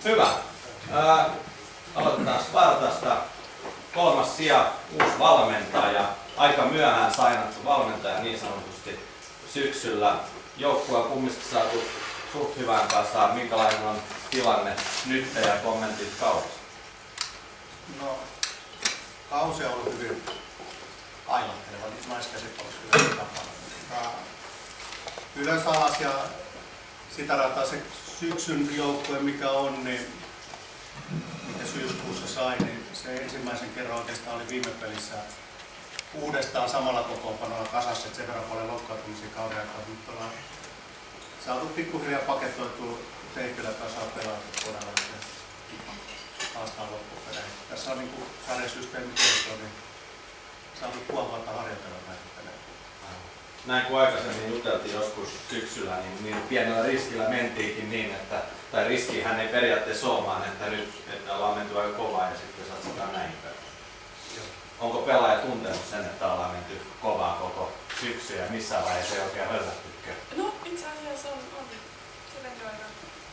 Hyvä. Aloitetaan Spartasta. 3. sija, uusi valmentaja. Aika myöhään sainattu valmentaja niin sanotusti syksyllä. Joukkue on kumminkin saatu suht hyvään kasaan. Minkälainen on tilanne nyt ja kommentit kaudesta? No, kausi on ollut hyvin ailotteleva, niin naiskäsittelyssä hyvin tapana. Ylös alas ja sitä rataa se syksyn joukkue mikä on, niin mitä syyskuussa sai, niin se ensimmäisen kerran oikeastaan oli viime pelissä uudestaan samalla kokoonpanolla kasassa, että sen verran paljon loukkaantumisia kauden aikaa, mutta ollaan saatu pikkuhiljaa paketoitua teikillä kasaan pelata todella haastaa loppupeleihin. Tässä on niin kuin sarjasysteemi tehty, niin saatu puolivuotta harjoitella näitä pelejä. Näin kuin aikaisemmin juteltiin joskus syksyllä, niin pienellä riskillä mentiinkin niin, että tai riskihän ei periaatteessa ole, vaan että nyt että ollaan menty aika kovaa ja sitten satsataan näin päin. Onko pelaaja tuntenut sen, että ollaan menty kovaa koko syksy ja missään vaiheessa ei oikein höllähtykään? No itse asiassa on se mennyt aika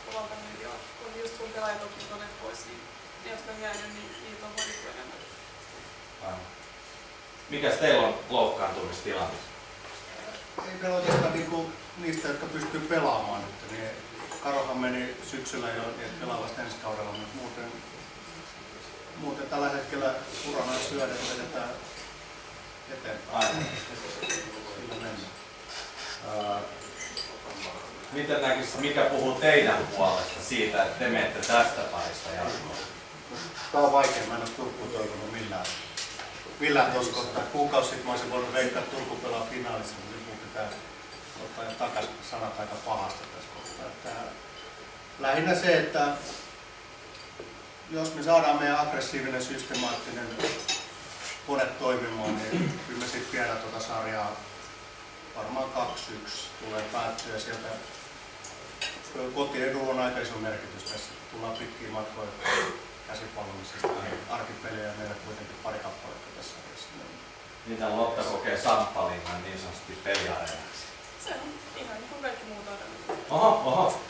kovalta nyt jo, kun just kun pelaajat on tulleet pois, niin jos ne on jäänyt, niin niitä on hoidettu enemmän. Mikäs teillä on loukkaantumistilanne? Ei meillä oikeastaan niinku niistä, jotka pystyy pelaamaan nyt, niin Karohan meni syksyllä jo pelaa vasta ensi kaudella, mutta muuten tällä hetkellä urana syödä vedetään eteenpäin. Sillä mennään. Miten näkis, mikä puhuu teidän puolesta siitä, että te menette tästä parista jatkoon? Tää on vaikea, mä en ole Turkuun toivonut millään tuossa kohtaa. Kuukausi sitten mä olisin voinut veikkaa, että Turku pelaa finaalissa, mutta nyt mun pitää ottaa jo takaisin sanat aika pahasta tässä kohtaa. Että lähinnä se, että jos me saadaan meidän aggressiivinen, systemaattinen kone toimimaan, niin kyllä me sitten viedään tuota sarjaa varmaan 2-1 tulee päättyä ja sieltä kotiedulla on aika iso merkitys tässä. Tullaan pitkiä matkoja käsipallomisesta, arkipelejä meillä kuitenkin pari kappaletta tässä sarjassa. Niitä Lotta kokee Samppalinnan niin sanotusti peliareenaksi. Se on ihan niin kuin kaikki muut areena. Oho.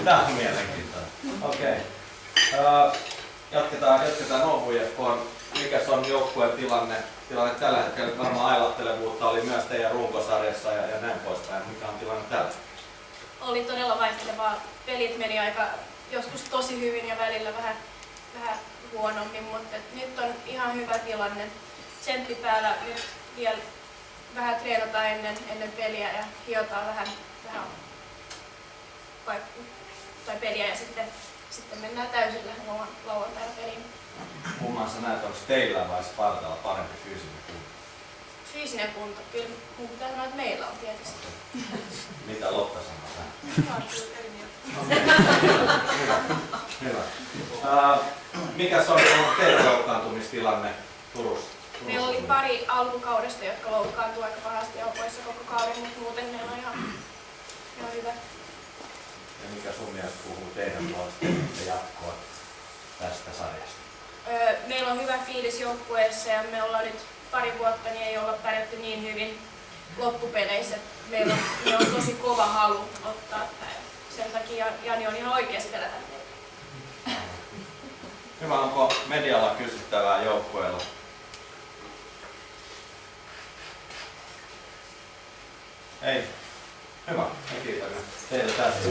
Tää on mielenkiintoinen. Okei. Jatketaan OUJFK:n. Mikäs on joukkueen tilanne tällä hetkellä? Varmaan ailahtelevuutta oli myös teidän runkosarjassa ja näin poispäin. Mikä on tilanne tällä? Oli todella vaihtelevaa. Pelit meni aika joskus tosi hyvin ja välillä vähän huonommin, mutta nyt on ihan hyvä tilanne. Tsemppi päällä, nyt vielä vähän treenataan ennen peliä ja hiotaan vähän tai peliä ja sitten mennään täysillä lauantaina peliin. Kumman sä näet, onko teillä vai Spartalla parempi fyysinen kunto? Fyysinen kunto, kyllä mun pitää sanoa, että meillä on tietysti. Mitä Lotta sanoo tähän? Mä oon kyllä eri mieltä. Hyvä. Mikäs on ollut teidän loukkaantumistilanne Turussa? Meillä oli pari alkukaudesta, jotka loukkaantui aika pahasti ja on poissa koko kauden, mutta muuten meillä on ihan hyvä. Ja mikä sun mielestä puhuu teidän puolesta jatkoa tästä sarjasta? Meillä on hyvä fiilis joukkueessa ja me ollaan nyt pari vuotta, niin ei olla pärjätty niin hyvin loppupeleissä. Meillä on tosi kova halu ottaa tämä. Sen takia Jani on ihan oikeasti vedetä meitä. Hyvä, onko medialla kysyttävää joukkueella? Ei. Hyvä, me kiitämme teitä tästä.